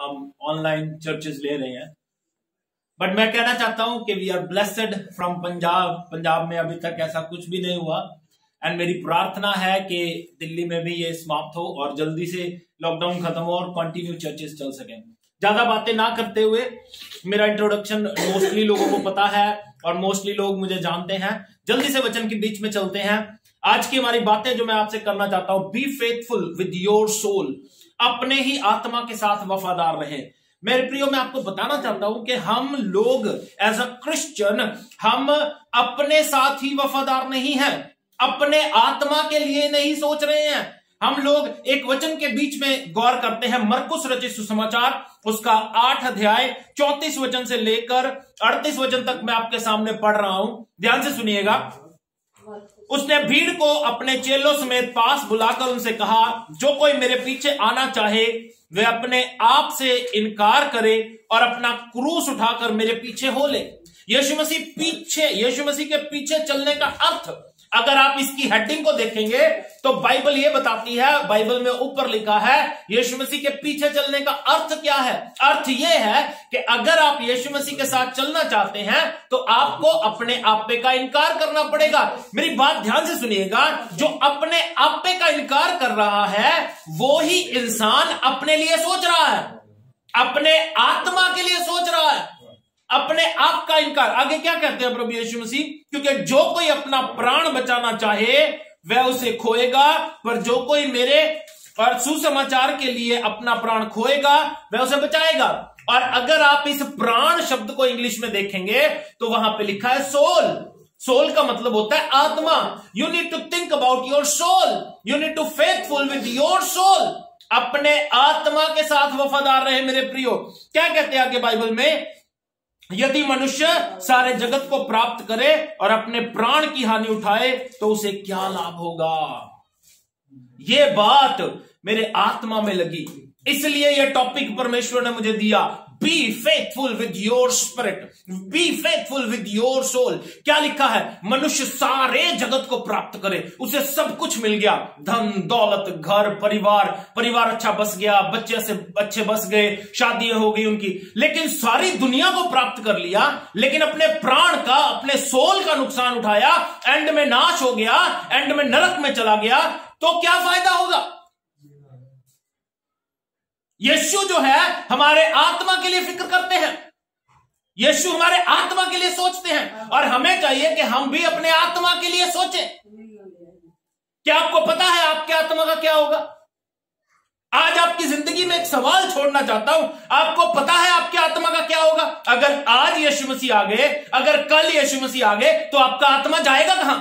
हम online churches ले रहे हैं, बट मैं कहना चाहता हूं कि we are blessed from Punjab. Punjab में अभी तक ऐसा कुछ भी नहीं हुआ, एंड मेरी प्रार्थना है कि दिल्ली में भी ये समाप्त हो और जल्दी से लॉकडाउन खत्म हो और कंटिन्यू चर्चेस चल सकें। ज्यादा बातें ना करते हुए, मेरा इंट्रोडक्शन मोस्टली लोगों को पता है और मोस्टली लोग मुझे जानते हैं, जल्दी से वचन के बीच में चलते हैं। आज की हमारी बातें जो मैं आपसे करना चाहता हूं, be faithful with your soul, अपने ही आत्मा के साथ वफादार रहे। मेरे प्रियो, मैं आपको बताना चाहता हूं कि हम लोग एज अ क्रिश्चियन, हम अपने साथ ही वफादार नहीं हैं, अपने आत्मा के लिए नहीं सोच रहे हैं। हम लोग एक वचन के बीच में गौर करते हैं, मरकुस रचित सुसमाचार उसका 8 अध्याय 34 वचन से लेकर 38 वचन तक मैं आपके सामने पढ़ रहा हूं, ध्यान से सुनिएगा। उसने भीड़ को अपने चेलों समेत पास बुलाकर उनसे कहा, जो कोई मेरे पीछे आना चाहे वे अपने आप से इनकार करे और अपना क्रूस उठाकर मेरे पीछे हो ले। यीशु मसीह के पीछे चलने का अर्थ, अगर आप इसकी हेडिंग को देखेंगे तो बाइबल ये बताती है, बाइबल में ऊपर लिखा है यीशु मसीह के पीछे चलने का अर्थ क्या है। अर्थ ये है कि अगर आप यीशु मसीह के साथ चलना चाहते हैं तो आपको अपने आपे का इनकार करना पड़ेगा। मेरी बात ध्यान से सुनिएगा, जो अपने आपे का इनकार कर रहा है वो ही इंसान अपने लिए सोच रहा है, अपने आत्मा के लिए सोच रहा है, अपने आप का इनकार। आगे क्या कहते हैं प्रभु यीशु मसीह, क्योंकि जो कोई अपना प्राण बचाना चाहे वह उसे खोएगा, पर जो कोई मेरे और सुसमाचार के लिए अपना प्राण खोएगा वह उसे बचाएगा। और अगर आप इस प्राण शब्द को इंग्लिश में देखेंगे तो वहां पे लिखा है सोल। सोल का मतलब होता है आत्मा। You need to think about your soul, you need to faithful with your soul. अपने आत्मा के साथ वफादार रहे मेरे प्रियो। क्या कहते हैं आगे बाइबल में, यदि मनुष्य सारे जगत को प्राप्त करे और अपने प्राण की हानि उठाए तो उसे क्या लाभ होगा। ये बात मेरे आत्मा में लगी, इसलिए यह टॉपिक परमेश्वर ने मुझे दिया। Be faithful with your spirit, be faithful with your soul. क्या लिखा है, मनुष्य सारे जगत को प्राप्त करे, उसे सब कुछ मिल गया, धन दौलत घर परिवार अच्छा बस गया, बच्चे से अच्छे बस गए, शादियां हो गई उनकी, लेकिन सारी दुनिया को प्राप्त कर लिया, लेकिन अपने प्राण का, अपने सोल का नुकसान उठाया, एंड में नाश हो गया, एंड में नरक में चला गया, तो क्या फायदा होगा। यीशु जो है हमारे आत्मा के लिए फिक्र करते हैं, यीशु हमारे आत्मा के लिए सोचते हैं, और हमें चाहिए कि हम भी अपने आत्मा के लिए सोचें। क्या आपको पता है आपके आत्मा का क्या होगा? आज आपकी जिंदगी में एक सवाल छोड़ना चाहता हूं, आपको पता है आपके आत्मा का क्या होगा? अगर आज यीशु मसीह आ गए, अगर कल यीशु मसीह आ गए, तो आपका आत्मा जाएगा कहां?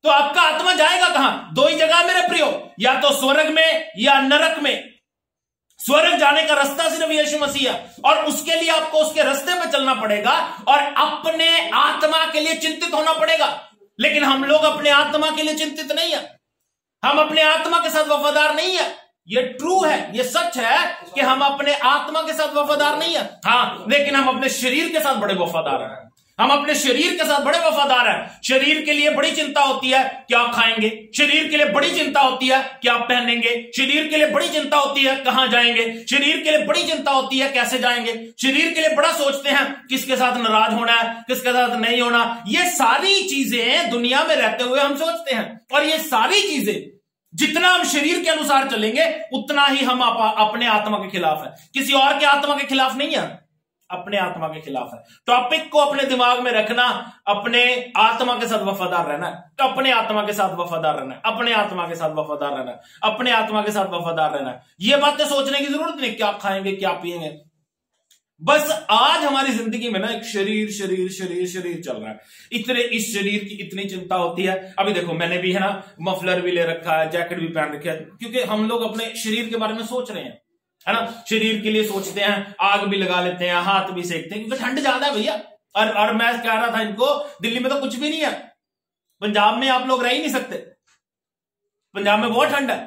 तो आपका आत्मा जाएगा कहां? दो ही जगह मेरे प्रियो, या तो स्वर्ग में या नरक में। स्वर्ग जाने का रास्ता सिर्फ यीशु मसीह है, और उसके लिए आपको उसके रास्ते पे चलना पड़ेगा और अपने आत्मा के लिए चिंतित होना पड़ेगा। लेकिन हम लोग अपने आत्मा के लिए चिंतित नहीं है, हम अपने आत्मा के साथ वफादार नहीं है। ये ट्रू है, ये सच है कि हम अपने आत्मा के साथ वफादार नहीं है। हाँ, लेकिन हम अपने शरीर के साथ बड़े वफादार हैं, हम अपने शरीर के साथ बड़े वफादार हैं। शरीर के लिए बड़ी चिंता होती है क्या खाएंगे, शरीर के लिए बड़ी चिंता होती है क्या पहनेंगे, शरीर के लिए बड़ी चिंता होती है कहां जाएंगे, शरीर के लिए बड़ी चिंता होती है कैसे जाएंगे, शरीर के लिए बड़ा सोचते हैं किसके साथ नाराज होना है, किसके साथ नहीं होना। ये सारी चीजें दुनिया में रहते हुए हम सोचते हैं, और ये सारी चीजें जितना हम शरीर के अनुसार चलेंगे उतना ही हम अपने आत्मा के खिलाफ है, किसी और के आत्मा के खिलाफ नहीं है, अपने आत्मा के खिलाफ है। टॉपिक को अपने दिमाग में रखना, अपने आत्मा के साथ वफादार रहना है, तो अपने आत्मा के साथ वफादार रहना है, अपने आत्मा के साथ वफादार रहना है, अपने आत्मा के साथ वफादार रहना है। ये बातें सोचने की जरूरत नहीं क्या खाएंगे क्या पिएंगे। बस आज हमारी जिंदगी में ना एक शरीर शरीर शरीर शरीर चल रहा है, इतने इस शरीर की इतनी चिंता होती है। अभी देखो मैंने भी है ना मफलर भी ले रखा है, जैकेट भी पहन रखा है, क्योंकि हम लोग अपने शरीर के बारे में सोच रहे हैं, है ना। शरीर के लिए सोचते हैं, आग भी लगा लेते हैं, हाथ भी सेकते हैं, क्योंकि ठंड ज्यादा है भैया। और मैं कह रहा था इनको, दिल्ली में तो कुछ भी नहीं है, पंजाब में आप लोग रह ही नहीं सकते, पंजाब में बहुत ठंड है,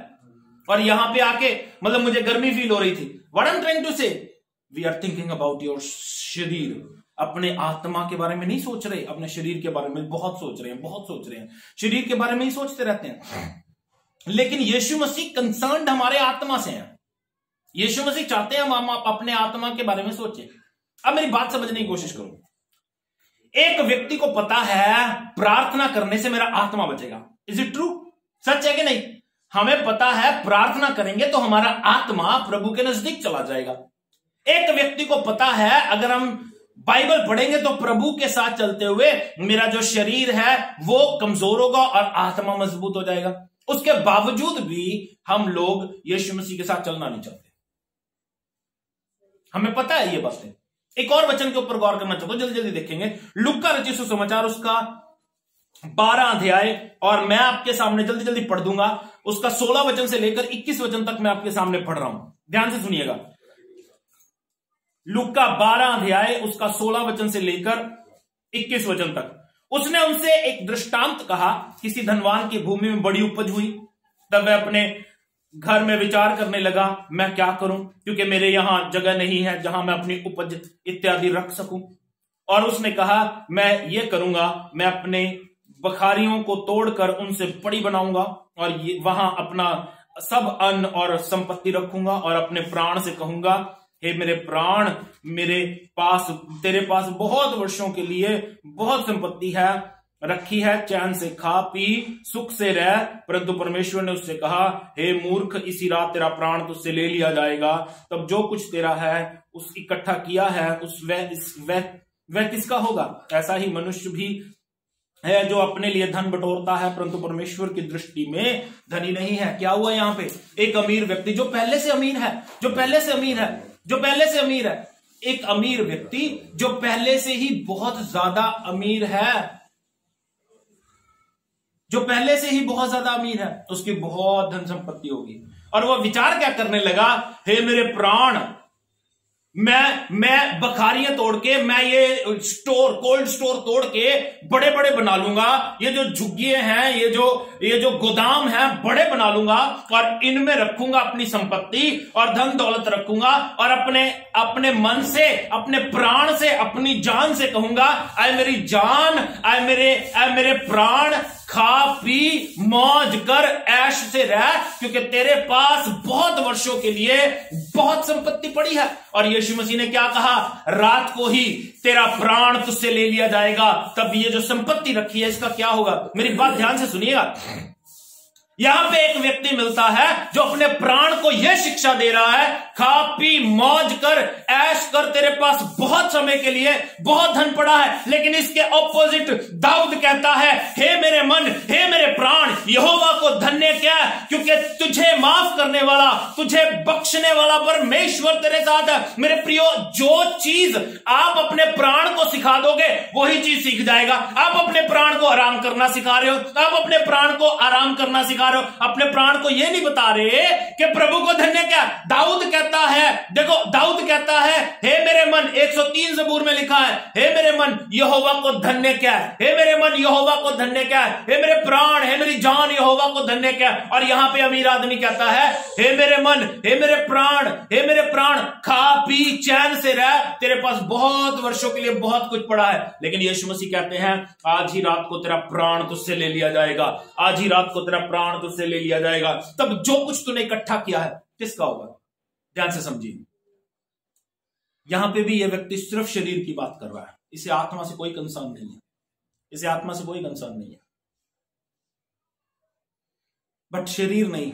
और यहां पे आके मतलब मुझे गर्मी फील हो रही थी। What I am trying to say, we are thinking about your शरीर, अपने आत्मा के बारे में नहीं सोच रहे, अपने शरीर के बारे में बहुत सोच रहे हैं, बहुत सोच रहे हैं, शरीर के बारे में ही सोचते रहते हैं। लेकिन यीशु मसीह कंसर्न्ड हमारे आत्मा से है, यीशु मसीह चाहते हैं हम अपने आत्मा के बारे में सोचें। अब मेरी बात समझने की कोशिश करो। एक व्यक्ति को पता है प्रार्थना करने से मेरा आत्मा बचेगा। Is it true? सच है कि नहीं? हमें पता है प्रार्थना करेंगे तो हमारा आत्मा प्रभु के नजदीक चला जाएगा। एक व्यक्ति को पता है अगर हम बाइबल पढ़ेंगे तो प्रभु के साथ चलते हुए मेरा जो शरीर है वो कमजोर होगा और आत्मा मजबूत हो जाएगा। उसके बावजूद भी हम लोग यीशु मसीह के साथ चलना नहीं चाहते। हमें पता है ये बातें। एक और वचन के ऊपर गौर करना चाहता हूं, जल्दी जल्दी देखेंगे। लूका रचित सुसमाचार उसका 12 अध्याय, और मैं आपके सामने जल्दी जल्दी पढ़ दूंगा। उसका 16 वचन से लेकर 21 वचन तक मैं आपके सामने पढ़ रहा हूं, ध्यान से सुनिएगा। लूका 12 अध्याय उसका 16 वचन से लेकर 21 वचन तक। उसने उनसे एक दृष्टांत कहा, किसी धनवान की भूमि में बड़ी उपज हुई। तब वह अपने घर में विचार करने लगा, मैं क्या करूं, क्योंकि मेरे यहां जगह नहीं है जहां मैं अपनी उपज इत्यादि रख सकूं। और उसने कहा, मैं ये करूंगा, मैं अपने बखारियों को तोड़कर उनसे पड़ी बनाऊंगा और वहां अपना सब अन्न और संपत्ति रखूंगा और अपने प्राण से कहूंगा, हे मेरे प्राण, मेरे पास तेरे पास बहुत वर्षों के लिए बहुत संपत्ति है, रखी है, चैन से खा पी सुख से रह। परंतु परमेश्वर ने उससे कहा, हे मूर्ख, इसी रात तेरा प्राण तुझसे ले लिया जाएगा। तब जो कुछ तेरा है उस इकट्ठा किया है उस वह किसका होगा? ऐसा ही मनुष्य भी है जो अपने लिए धन बटोरता है परंतु परमेश्वर की दृष्टि में धनी नहीं है। क्या हुआ यहां पे? एक अमीर व्यक्ति जो पहले से अमीर है, एक अमीर व्यक्ति जो पहले से ही बहुत ज्यादा अमीर है, उसकी बहुत धन संपत्ति होगी। और वह विचार क्या करने लगा, हे मेरे प्राण, मैं बखारियां तोड़ के, मैं ये कोल्ड स्टोर तोड़ के बड़े बड़े बना लूंगा। ये जो झुग्गिए हैं, ये जो गोदाम है, बड़े बना लूंगा और इनमें रखूंगा अपनी संपत्ति और धन दौलत रखूंगा। और अपने मन से, अपने प्राण से, अपनी जान से कहूंगा, आए मेरी जान, आए मेरे प्राण, खा पी मौज कर ऐश से रह, क्योंकि तेरे पास बहुत वर्षों के लिए बहुत संपत्ति पड़ी है। और यीशु मसीह ने क्या कहा? रात को ही तेरा प्राण तुझसे ले लिया जाएगा। तब ये जो संपत्ति रखी है इसका क्या होगा? मेरी बात ध्यान से सुनिएगा। यहां पे एक व्यक्ति मिलता है जो अपने प्राण को यह शिक्षा दे रहा है, खा पी मौज कर ऐश कर, तेरे पास बहुत समय के लिए बहुत धन पड़ा है। लेकिन इसके ऑपोजिट दाऊद कहता है, हे मेरे मन, हे मेरे प्राण, यहोवा को धन्य क्या, क्योंकि तुझे माफ करने वाला, तुझे बख्शने वाला परमेश्वर तेरे साथ है। मेरे प्रियो, जो चीज आप अपने प्राण को सिखा दोगे वही चीज सीख जाएगा। आप अपने प्राण को आराम करना सिखा रहे हो, आप अपने प्राण को आराम करना सिखा रहे हो, अपने प्राण को यह नहीं बता रहे कि प्रभु को धन्य क्या। दाऊद कहता है, देखो दाऊद कहता है, हे मेरे मन, 103 ज़बूर में लिखा है, हे मेरे मन, यहोवा को धन्य क्या है, हे मेरे मन, यहोवा को धन्य क्या है, हे मेरे प्राण, हे मेरी जान, यहोवा को धन्य क्या है। और यहां पे अमीर आदमी कहता है, हे मेरे मन, हे मेरे प्राण, खा पी चैन से रह, तेरे पास बहुत वर्षों के लिए बहुत कुछ पड़ा है। लेकिन यीशु मसीह कहते हैं, आज ही रात को तेरा प्राण तुझसे ले लिया जाएगा, आज ही रात को तेरा प्राण तुझसे ले लिया जाएगा। तब जो कुछ तूने इकट्ठा किया है किसका होगा? ध्यान से समझिए। यहां पे भी यह व्यक्ति सिर्फ शरीर की बात कर रहा है, इसे आत्मा से कोई कंसर्न नहीं है, इसे आत्मा से कोई कंसर्न नहीं है। बट शरीर नहीं,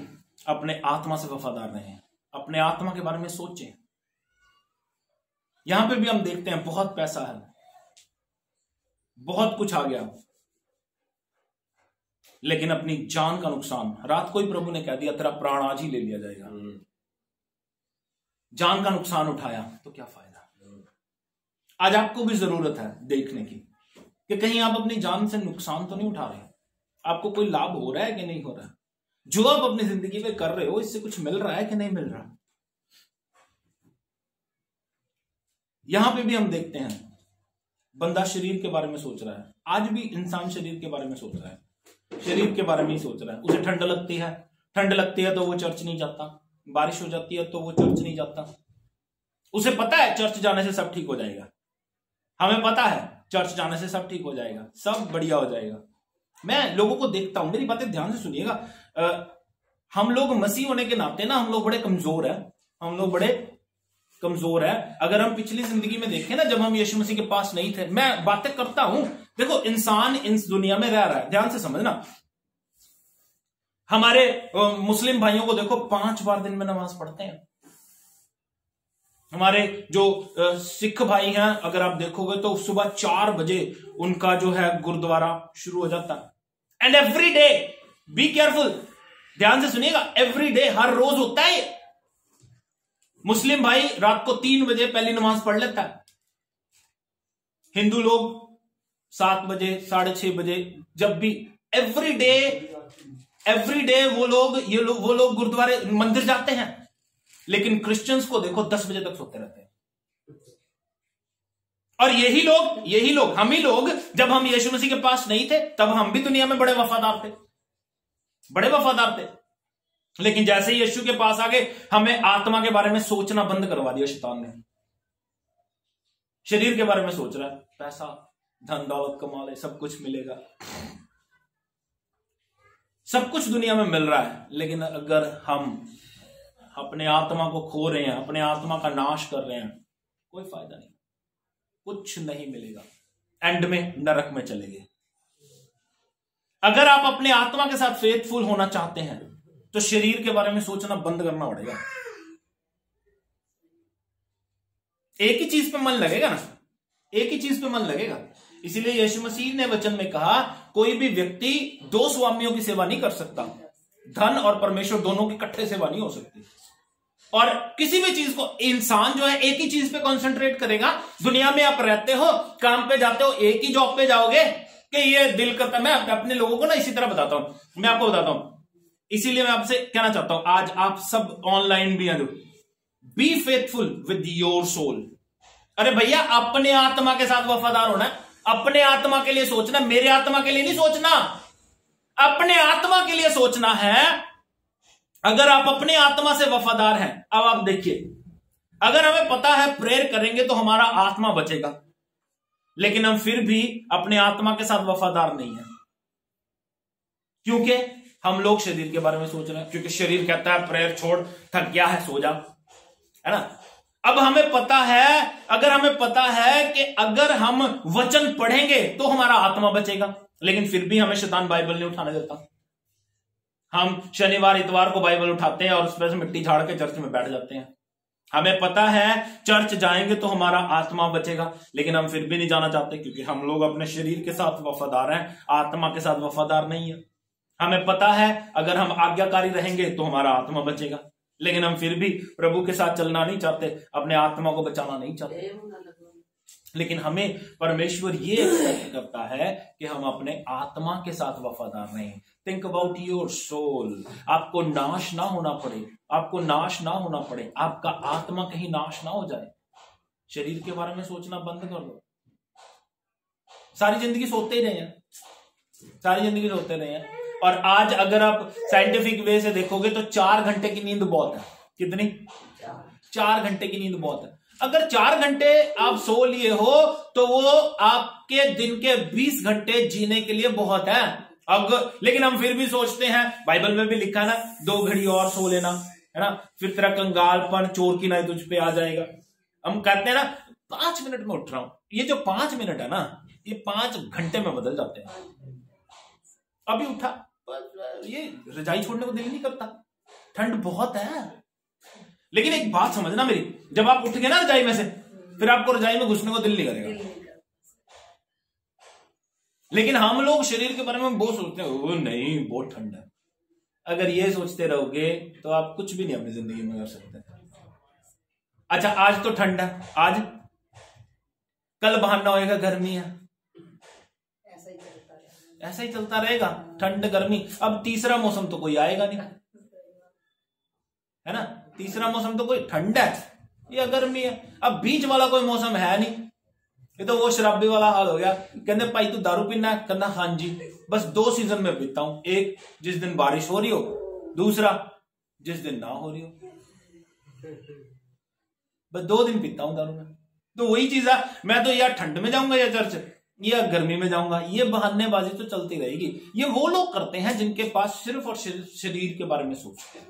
अपने आत्मा से वफादार रहें, अपने आत्मा के बारे में सोचें। यहां पे भी हम देखते हैं बहुत पैसा है, बहुत कुछ आ गया, लेकिन अपनी जान का नुकसान। रात को ही प्रभु ने कह दिया, तेरा प्राण आज ही ले लिया जाएगा। जान का नुकसान उठाया तो क्या फायदा? आज आपको भी जरूरत है देखने की कि कहीं आप अपनी जान से नुकसान तो नहीं उठा रहे, आपको कोई लाभ हो रहा है कि नहीं हो रहा, जो आप अपनी जिंदगी में कर रहे हो इससे कुछ मिल रहा है कि नहीं मिल रहा। यहां पे भी हम देखते हैं बंदा शरीर के बारे में सोच रहा है। आज भी इंसान शरीर के बारे में सोच रहा है, शरीर के बारे में ही सोच रहा है। उसे ठंड लगती है तो वो चर्च नहीं जाता, बारिश हो जाती है तो वो चर्च नहीं जाता। उसे पता है चर्च जाने से सब ठीक हो जाएगा, हमें पता है चर्च जाने से सब ठीक हो जाएगा, सब बढ़िया हो जाएगा। मैं लोगों को देखता हूं, मेरी बातें ध्यान से सुनिएगा। हम लोग मसीह होने के नाते ना, हम लोग बड़े कमजोर हैं, हम लोग बड़े कमजोर है। अगर हम पिछली जिंदगी में देखें ना, जब हम यीशु मसीह के पास नहीं थे, मैं बातें करता हूं, देखो इंसान इस दुनिया में रह रहा है, ध्यान से समझना। हमारे मुस्लिम भाइयों को देखो 5 बार दिन में नमाज पढ़ते हैं। हमारे जो सिख भाई हैं, अगर आप देखोगे तो सुबह 4 बजे उनका जो है गुरुद्वारा शुरू हो जाता है। And every day, be careful, ध्यान से सुनिएगा, एवरी डे, हर रोज होता है। मुस्लिम भाई रात को 3 बजे पहली नमाज पढ़ लेता है। हिंदू लोग 7 बजे, 6:30 बजे, जब भी, एवरी डे वो लोग गुरुद्वारे मंदिर जाते हैं। लेकिन क्रिश्चियंस को देखो 10 बजे तक सोते रहते हैं। और यही लोग हम ही लोग, जब हम यीशु मसीह के पास नहीं थे तब हम भी दुनिया में बड़े वफादार थे। लेकिन जैसे ही यीशु के पास आ गए, हमें आत्मा के बारे में सोचना बंद करवा दिया शैतान ने। शरीर के बारे में सोच रहा है, पैसा, धन दौलत कमा ले, सब कुछ मिलेगा, सब कुछ दुनिया में मिल रहा है। लेकिन अगर हम अपने आत्मा को खो रहे हैं, अपने आत्मा का नाश कर रहे हैं, कोई फायदा नहीं, कुछ नहीं मिलेगा, एंड में नरक में चलेंगे। अगर आप अपने आत्मा के साथ फेथफुल होना चाहते हैं तो शरीर के बारे में सोचना बंद करना पड़ेगा। एक ही चीज पे मन लगेगा ना, एक ही चीज पे मन लगेगा। इसीलिए यीशु मसीह ने वचन में कहा, कोई भी व्यक्ति 2 स्वामियों की सेवा नहीं कर सकता। धन और परमेश्वर दोनों की इकट्ठे सेवा नहीं हो सकती। और किसी भी चीज को, इंसान जो है एक ही चीज पे कंसंट्रेट करेगा। दुनिया में आप रहते हो, काम पे जाते हो, एक ही जॉब पे जाओगे कि ये दिल करता। मैं अपने लोगों को ना इसी तरह बताता हूं, मैं आपको बताता हूं। इसीलिए मैं आपसे कहना चाहता हूं, आज आप सब ऑनलाइन भी हैं जो, be faithful with your soul. अरे भैया, अपने आत्मा के साथ वफादार होना है, अपने आत्मा के लिए सोचना, मेरे आत्मा के लिए नहीं सोचना, अपने आत्मा के लिए सोचना है। अगर आप अपने आत्मा से वफादार हैं, अब आप देखिए, अगर हमें पता है प्रेयर करेंगे तो हमारा आत्मा बचेगा, लेकिन हम फिर भी अपने आत्मा के साथ वफादार नहीं है, क्योंकि हम लोग शरीर के बारे में सोच रहे हैं। क्योंकि शरीर कहता है प्रेयर छोड़, थक गया है, सो जा, है ना। अब हमें पता है, अगर हमें पता है कि अगर हम वचन पढ़ेंगे तो हमारा आत्मा बचेगा, लेकिन फिर भी हमें शैतान बाइबल नहीं उठाने देता। हम शनिवार इतवार को बाइबल उठाते हैं और उस पर से मिट्टी झाड़ के चर्च में बैठ जाते हैं। हमें पता है चर्च जाएंगे तो हमारा आत्मा बचेगा, लेकिन हम फिर भी नहीं जाना चाहते, क्योंकि हम लोग अपने शरीर के साथ वफादार हैं, आत्मा के साथ वफादार नहीं है। हमें पता है अगर हम आज्ञाकारी रहेंगे तो हमारा आत्मा बचेगा, लेकिन हम फिर भी प्रभु के साथ चलना नहीं चाहते, अपने आत्मा को बचाना नहीं चाहते। लेकिन हमें परमेश्वर ये एक्सपेक्ट करता है कि हम अपने आत्मा के साथ वफादार रहें। Think about your soul. आपको नाश ना होना पड़े, आपको नाश ना होना पड़े, आपका आत्मा कहीं नाश ना हो जाए। शरीर के बारे में सोचना बंद कर दो। सारी जिंदगी सोते ही रहे हैं, सारी जिंदगी सोते रहे हैं। और आज अगर आप साइंटिफिक वे से देखोगे तो 4 घंटे की नींद बहुत है। कितनी? 4 घंटे की नींद बहुत है। अगर 4 घंटे आप सो लिए हो तो वो आपके दिन के 20 घंटे जीने के लिए बहुत है। अब लेकिन हम फिर भी सोचते हैं, बाइबल में भी लिखा है ना, 2 घड़ी और सो लेना, है ना, फिर तेरा कंगालपन, चोर की नाई तुझ पे आ जाएगा। हम कहते हैं ना 5 मिनट में उठ रहा हूं। ये जो 5 मिनट है ना, ये 5 घंटे में बदल जाते हैं। अभी उठा, ये रजाई छोड़ने को दिल नहीं करता, ठंड बहुत है। लेकिन एक बात समझना मेरी, जब आप उठ गए ना रजाई में से, फिर आपको रजाई में घुसने को दिल नहीं करेगा। लेकिन हम लोग शरीर के बारे में बहुत सोचते हैं, ओ नहीं बहुत ठंड है। अगर ये सोचते रहोगे तो आप कुछ भी नहीं अपनी जिंदगी में कर सकते। अच्छा आज तो ठंड है, आज कल बहाना होएगा गर्मी है, ऐसा ही चलता रहेगा, ठंड गर्मी। अब तीसरा मौसम तो कोई आएगा नहीं, है ना। तीसरा मौसम तो कोई, ठंड है या गर्मी है, अब बीच वाला कोई मौसम है नहीं। ये तो वो शराबी वाला हाल हो गया। कहते भाई तू दारू पीना है, कहना हाँ जी, बस 2 सीजन में पीता हूं, एक जिस दिन बारिश हो रही हो, दूसरा जिस दिन ना हो रही हो। बस 2 दिन पीता हूं दारू में। तो वही चीज है, मैं तो या ठंड में जाऊंगा या चर्च, या गर्मी में जाऊंगा। ये बहानेबाजी तो चलती रहेगी। ये वो लोग करते हैं जिनके पास सिर्फ और शरीर के बारे में सोचते हैं।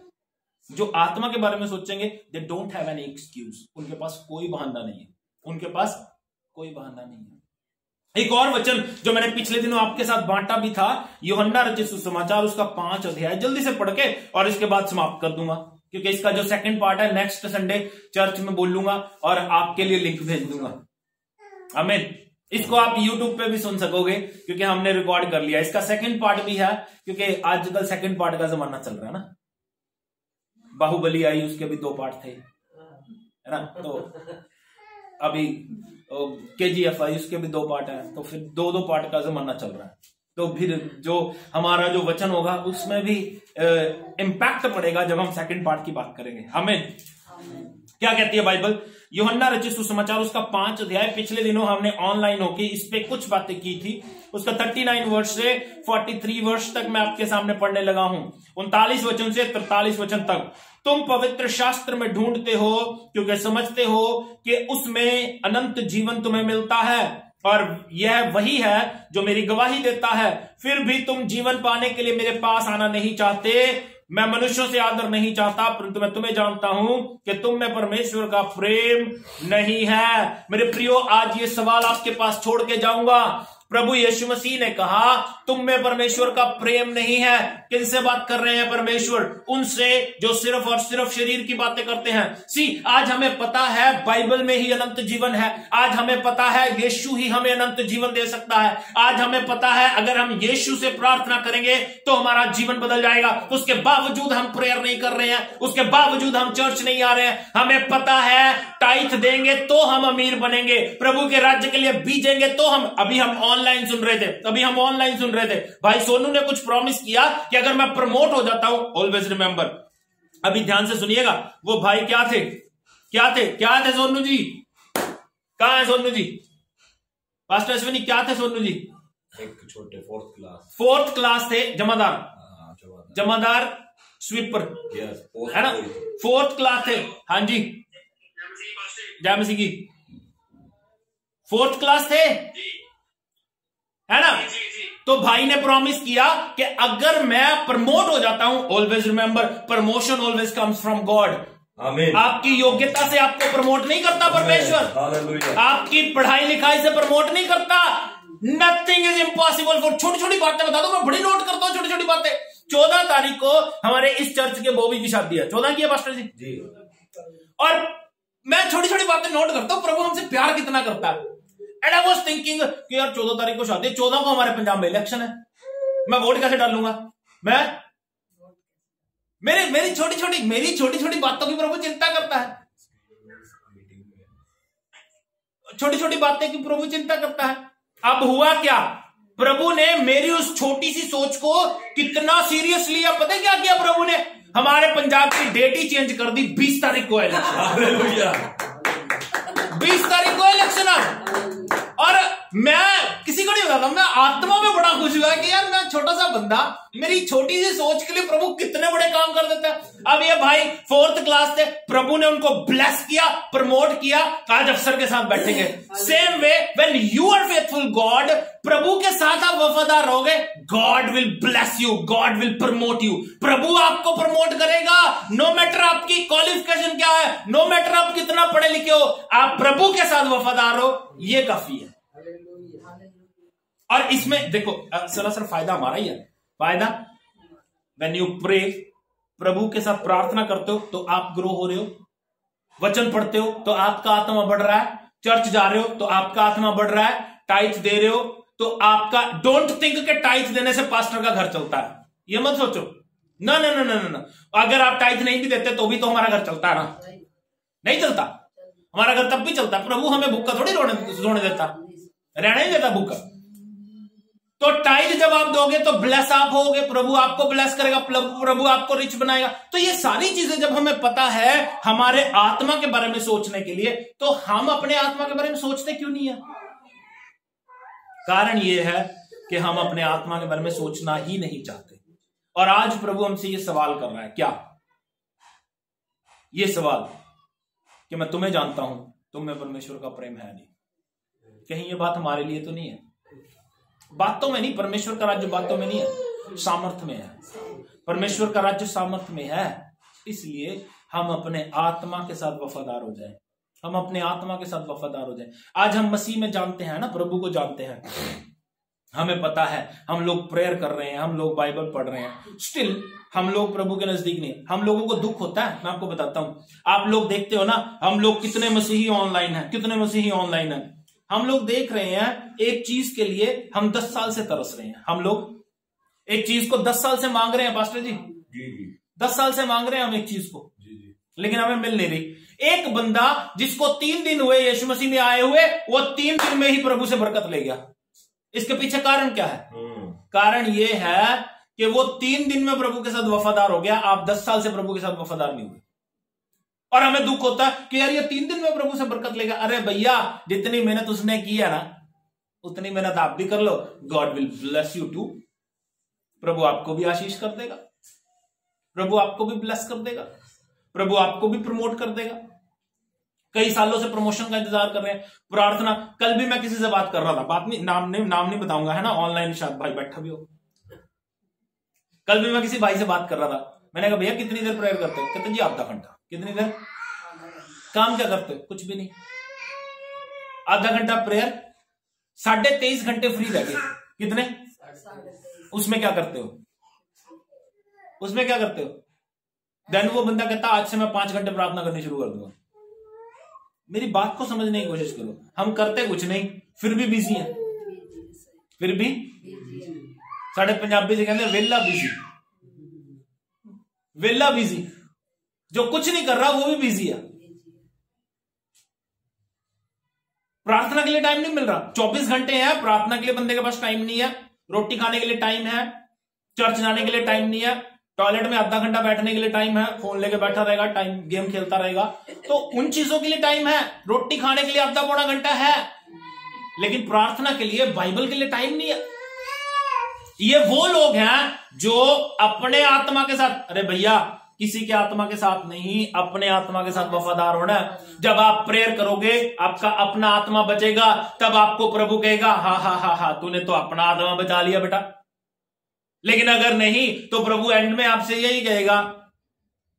जो आत्मा के बारे में सोचेंगे, they don't have any excuse, उनके पास कोई बहाना नहीं है, उनके पास कोई बहाना नहीं है। एक और वचन जो मैंने पिछले दिनों आपके साथ बांटा भी था, यूहन्ना रचित सुसमाचार उसका 5 अध्याय, जल्दी से पढ़ के और इसके बाद समाप्त कर दूंगा, क्योंकि इसका जो सेकंड पार्ट है नेक्स्ट संडे चर्च में बोलूंगा और आपके लिए लिंक भेज दूंगा। आमीन। इसको आप YouTube पे भी सुन सकोगे क्योंकि हमने रिकॉर्ड कर लिया। इसका सेकंड पार्ट भी है क्योंकि आजकल सेकंड पार्ट का जमाना चल रहा है ना। बाहुबली आई, उसके भी 2 पार्ट थे, है ना। तो अभी KGF आई, उसके भी 2 पार्ट है, तो फिर 2 पार्ट का जमाना चल रहा है। तो फिर जो हमारा जो वचन होगा उसमें भी इम्पैक्ट पड़ेगा जब हम सेकंड पार्ट की बात करेंगे। आमीन। क्या कहती है बाइबल? यूहन्ना रचित सुसमाचार उसका 5 अध्याय, पिछले दिनों हमने ऑनलाइन होके इस पे कुछ बातें की थी। उसका 39 वर्ष से 43 वर्ष तक मैं आपके सामने पढ़ने लगा हूं, 39 वचन से 43 वचन तक। तुम पवित्र शास्त्र में ढूंढते हो क्योंकि समझते हो कि उसमें अनंत जीवन तुम्हें मिलता है, और यह वही है जो मेरी गवाही देता है। फिर भी तुम जीवन पाने के लिए मेरे पास आना नहीं चाहते। मैं मनुष्यों से आदर नहीं चाहता, परंतु मैं तुम्हें जानता हूं कि तुम में परमेश्वर का प्रेम नहीं है। मेरे प्रियो, आज ये सवाल आपके पास छोड़ के जाऊंगा। प्रभु यीशु मसीह ने कहा तुम में परमेश्वर का प्रेम नहीं है। किनसे बात कर रहे हैं परमेश्वर? उनसे जो सिर्फ और सिर्फ शरीर की बातें करते हैं। आज हमें पता है बाइबल में ही अनंत जीवन है। आज हमें पता है यीशु ही हमें अनंत जीवन दे सकता है। आज हमें पता है अगर हम यीशु से प्रार्थना करेंगे तो हमारा जीवन बदल जाएगा। उसके बावजूद हम प्रेयर नहीं कर रहे हैं, उसके बावजूद हम चर्च नहीं आ रहे हैं। हमें पता है टाइथ देंगे तो हम अमीर बनेंगे, प्रभु के राज्य के लिए बीजेंगे तो हम। अभी हम ऑनलाइन सुन रहे थे, भाई सोनू ने कुछ प्रॉमिस किया कि अगर मैं प्रमोट हो जाता हूं, ऑलवेज रिमेंबर, अभी ध्यान से सुनिएगा, वो भाई क्या थे सोनू जी? कहां है सोनू जी? पास्टर अश्विनी क्या थे सोनू जी? एक छोटे 4th क्लास थे, जमादार स्वीपर, है ना। 4th क्लास थे। हाँ जी, जय मसीह की। 4th क्लास थे, है ना। तो भाई ने प्रॉमिस किया कि अगर मैं प्रमोट हो जाता हूं, always remember, promotion always comes from God. आमीन। आपकी योग्यता से आपको प्रमोट नहीं करता परमेश्वर, आपकी पढ़ाई लिखाई से प्रमोट नहीं करता। Nothing is impossible for. छोटी छोटी बातें बता दो, मैं बड़ी नोट करता हूं छोटी छोटी बातें। 14 तारीख को हमारे इस चर्च के बॉबी की शादी है। 14 की है पास्टर जी। और मैं छोटी छोटी बातें नोट करता हूं, प्रभु हमसे प्यार कितना करता है। एंड आई वाज थिंकिंग कि यार 14 तारीख को शादी, 14 को हमारे पंजाब में इलेक्शन है, मैं वोट कैसे डालूंगा? मेरी छोटी छोटी बातों की प्रभु चिंता करता है। छोटी छोटी बातें की प्रभु चिंता करता है। अब हुआ क्या? प्रभु ने मेरी उस छोटी सी सोच को कितना सीरियस लिया। पता है क्या किया प्रभु ने? हमारे पंजाब की डेट ही चेंज कर दी। 20 तारीख को इलेक्शन। 20 तारीख को इलेक्शन। और मैं किसी को नहीं बताता, मैं आत्मा में बड़ा खुश हुआ कि यार मैं छोटा सा बंदा, मेरी छोटी सी सोच के लिए प्रभु कितने बड़े काम कर देता है। अब ये भाई 4th क्लास थे, प्रभु ने उनको ब्लेस किया, प्रमोट किया, आज अफसर के साथ बैठेंगे। Same way when you are faithful God, प्रभु के साथ आप वफादार रहोगे, God will bless you, God will promote you. प्रभु आपको प्रमोट करेगा। नो मैटर आपकी क्वालिफिकेशन क्या है, नो मैटर आप कितना पढ़े लिखे हो, आप प्रभु के साथ वफादार हो, ये काफी है। और इसमें देखो सरासर फायदा हमारा ही है। फायदा व्हेन यू प्रे, प्रभु के साथ प्रार्थना करते हो तो आप ग्रो हो रहे हो, वचन पढ़ते हो तो आपका आत्मा बढ़ रहा है, चर्च जा रहे हो तो आपका आत्मा बढ़ रहा है, टाइथ दे रहे हो तो आपका, डोंट थिंक के टाइथ देने से पास्टर का घर चलता है, ये मत सोचो। ना ना ना ना ना, अगर आप टाइथ नहीं भी देते तो भी तो हमारा घर चलता है ना, नहीं चलता? हमारा घर तब भी चलता है। प्रभु हमें भूखा थोड़ी रोने देता, रहना ही देता भूखा। तो टाइथ जब आप दोगे तो ब्लेस आप होगे, प्रभु आपको ब्लेस करेगा, प्रभु आपको रिच बनाएगा। तो ये सारी चीजें जब हमें पता है हमारे आत्मा के बारे में सोचने के लिए, तो हम अपने आत्मा के बारे में सोचते क्यों नहीं है? कारण ये है कि हम अपने आत्मा के बारे में सोचना ही नहीं चाहते। और आज प्रभु हमसे ये सवाल कर रहा है, क्या ये सवाल कि मैं तुम्हें जानता हूं, तुम में परमेश्वर का प्रेम है नहीं। कहीं ये बात हमारे लिए तो नहीं है? बातों में नहीं, परमेश्वर का राज्य बातों में नहीं है, सामर्थ्य में है। परमेश्वर का राज्य सामर्थ्य में है। इसलिए हम अपने आत्मा के साथ वफादार हो जाएं, हम अपने आत्मा के साथ वफादार हो जाएं। आज हम मसीह में जानते हैं ना, प्रभु को जानते हैं, हमें पता है, हम लोग प्रेयर कर रहे हैं, हम लोग बाइबल पढ़ रहे हैं, स्टिल हम लोग प्रभु के नजदीक नहीं। हम लोगों को दुख होता है, मैं आपको बताता हूं। आप लोग देखते हो ना, हम लोग कितने मसीही ऑनलाइन हैं, कितने मसीही ऑनलाइन हैं। हम लोग देख रहे हैं एक चीज के लिए हम 10 साल से तरस रहे हैं। हम लोग एक चीज को 10 साल से मांग रहे हैं पास्टर जी, 10 साल से मांग रहे हैं हम एक चीज को, लेकिन हमें मिल नहीं रही। एक बंदा जिसको 3 दिन हुए यीशु मसीह में आए हुए, वो 3 दिन में ही प्रभु से बरकत ले गया। इसके पीछे कारण क्या है? कारण ये है कि वो 3 दिन में प्रभु के साथ वफादार हो गया। आप 10 साल से प्रभु के साथ वफादार नहीं हुए, और हमें दुख होता है कि यार ये 3 दिन में प्रभु से बरकत लेगा। अरे भैया, जितनी मेहनत उसने की है ना, उतनी मेहनत आप भी कर लो। God will bless you too. प्रभु आपको भी आशीष कर देगा, प्रभु आपको भी ब्लेस कर देगा, प्रभु आपको भी प्रमोट कर देगा। कई सालों से प्रमोशन का इंतजार कर रहे हैं, प्रार्थना। कल भी मैं किसी से बात कर रहा था, बात नहीं, नाम नहीं बताऊंगा, है ना, ऑनलाइन शायद भाई बैठा भी हो। कल भी मैं किसी भाई से बात कर रहा था, मैंने कहा भैया कितनी देर प्रेयर करते हो? कहते जी आधा घंटा। कितनी देर? काम क्या करते हो? कुछ भी नहीं। आधा घंटा प्रेयर, 23.5 घंटे फ्री रह गए। कितने? उसमें क्या करते हो? उसमें क्या करते हो? देन वो बंदा कहता आज से मैं 5 घंटे प्रार्थना करनी शुरू कर दूंगा। मेरी बात को समझने की कोशिश करो। हम करते कुछ नहीं, फिर भी बिजी हैं, फिर भी साढ़े पंजाबी से कहते हैं वेला बिजी, वेला बिजी। जो कुछ नहीं कर रहा वो भी बिजी है। प्रार्थना के लिए टाइम नहीं मिल रहा। 24 घंटे है प्रार्थना के लिए, बंदे के पास टाइम नहीं है। रोटी खाने के लिए टाइम है, चर्च जाने के लिए टाइम नहीं है, टॉयलेट में आधा घंटा बैठने के लिए टाइम है, फोन लेके बैठा रहेगा, टाइम गेम खेलता रहेगा। तो उन चीजों के लिए टाइम है, रोटी खाने के लिए आधा पौना घंटा है, लेकिन प्रार्थना के लिए, बाइबल के लिए टाइम नहीं है। ये वो लोग हैं जो अपने आत्मा के साथ, अरे भैया किसी के आत्मा के साथ नहीं, अपने आत्मा के साथ वफादार होना है। जब आप प्रेयर करोगे, आपका अपना आत्मा बचेगा, तब आपको प्रभु कहेगा हा हा हा हा, तूने तो अपना आत्मा बचा लिया बेटा। लेकिन अगर नहीं तो प्रभु एंड में आपसे यही कहेगा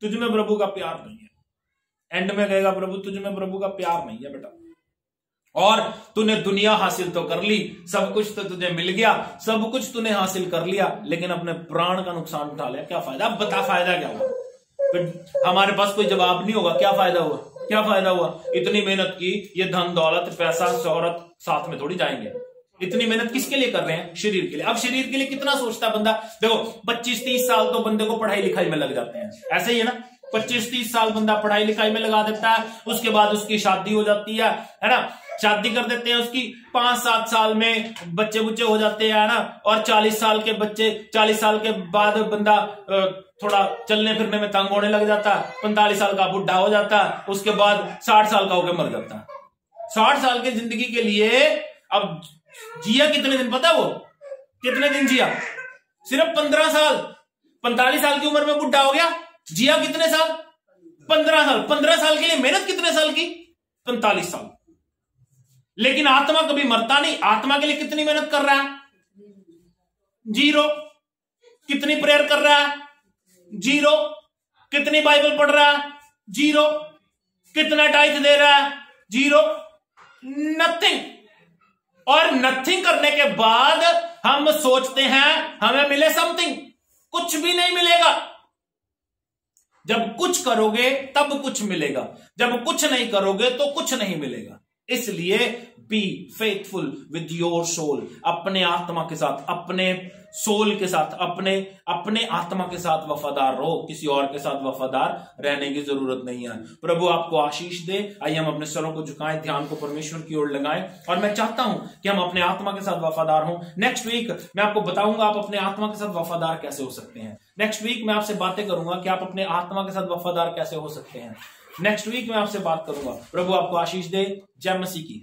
तुझ में प्रभु का प्यार नहीं है। एंड में कहेगा प्रभु तुझ में प्रभु का प्यार नहीं है बेटा, और तूने दुनिया हासिल तो कर ली, सब कुछ तो तुझे मिल गया, सब कुछ तूने हासिल कर लिया, लेकिन अपने प्राण का नुकसान उठा लिया। क्या फायदा? अब बता फायदा क्या हुआ? फिर हमारे पास कोई जवाब नहीं होगा। क्या फायदा हुआ? क्या फायदा हुआ? इतनी मेहनत की, ये धन दौलत पैसा शोहरत साथ में थोड़ी जाएंगे। इतनी मेहनत किसके लिए कर रहे हैं? शरीर के लिए। अब शरीर के लिए कितना सोचता है बंदा? देखो 25-30 साल तो बंदे को पढ़ाई लिखाई में लग जाते हैं, ऐसे ही है ना। 25-30 साल बंदा पढ़ाई लिखाई में लगा देता है, उसके बाद उसकी शादी हो जाती है ना। शादी कर देते हैं उसकी, 5-7 साल में बच्चे बुच्चे हो जाते हैं, है ना। और 40 साल के बच्चे, 40 साल के बाद बंदा थोड़ा चलने फिरने में तंग होने लग जाता है। 45 साल का बुढ़ा हो जाता है, उसके बाद 60 साल का होकर मर जाता है। 60 साल की जिंदगी के लिए अब जिया कितने दिन पता? वो कितने दिन जिया? सिर्फ 15 साल। 45 साल की उम्र में बुढ़ा हो गया, जिया कितने साल? 15 साल। 15 साल के लिए मेहनत कितने साल की? 45 साल। लेकिन आत्मा कभी मरता नहीं। आत्मा के लिए कितनी मेहनत कर रहा है? 0। कितनी प्रेयर कर रहा है? 0। कितनी बाइबल पढ़ रहा है? 0। कितना टाइथ दे रहा है? 0। नथिंग। और नथिंग करने के बाद हम सोचते हैं हमें मिले समथिंग। कुछ भी नहीं मिलेगा। जब कुछ करोगे तब कुछ मिलेगा, जब कुछ नहीं करोगे तो कुछ नहीं मिलेगा। इसलिए be faithful with your soul. अपने आत्मा के साथ, अपने सोल के साथ, अपने आत्मा के साथ वफादार रहो। किसी और के साथ वफादार रहने की जरूरत नहीं है। प्रभु आपको आशीष दे। आइए हम अपने सरों को झुकाएं, ध्यान को परमेश्वर की ओर लगाएं, और मैं चाहता हूं कि हम अपने आत्मा के साथ वफादार हों। नेक्स्ट वीक मैं आपको बताऊंगा आप अपने आत्मा के साथ वफादार कैसे हो सकते हैं। नेक्स्ट वीक मैं आपसे बातें करूंगा कि आप अपने आत्मा के साथ वफादार कैसे हो सकते हैं। नेक्स्ट वीक मैं आपसे बात करूंगा। प्रभु आपको आशीष दे। जय मसीह की।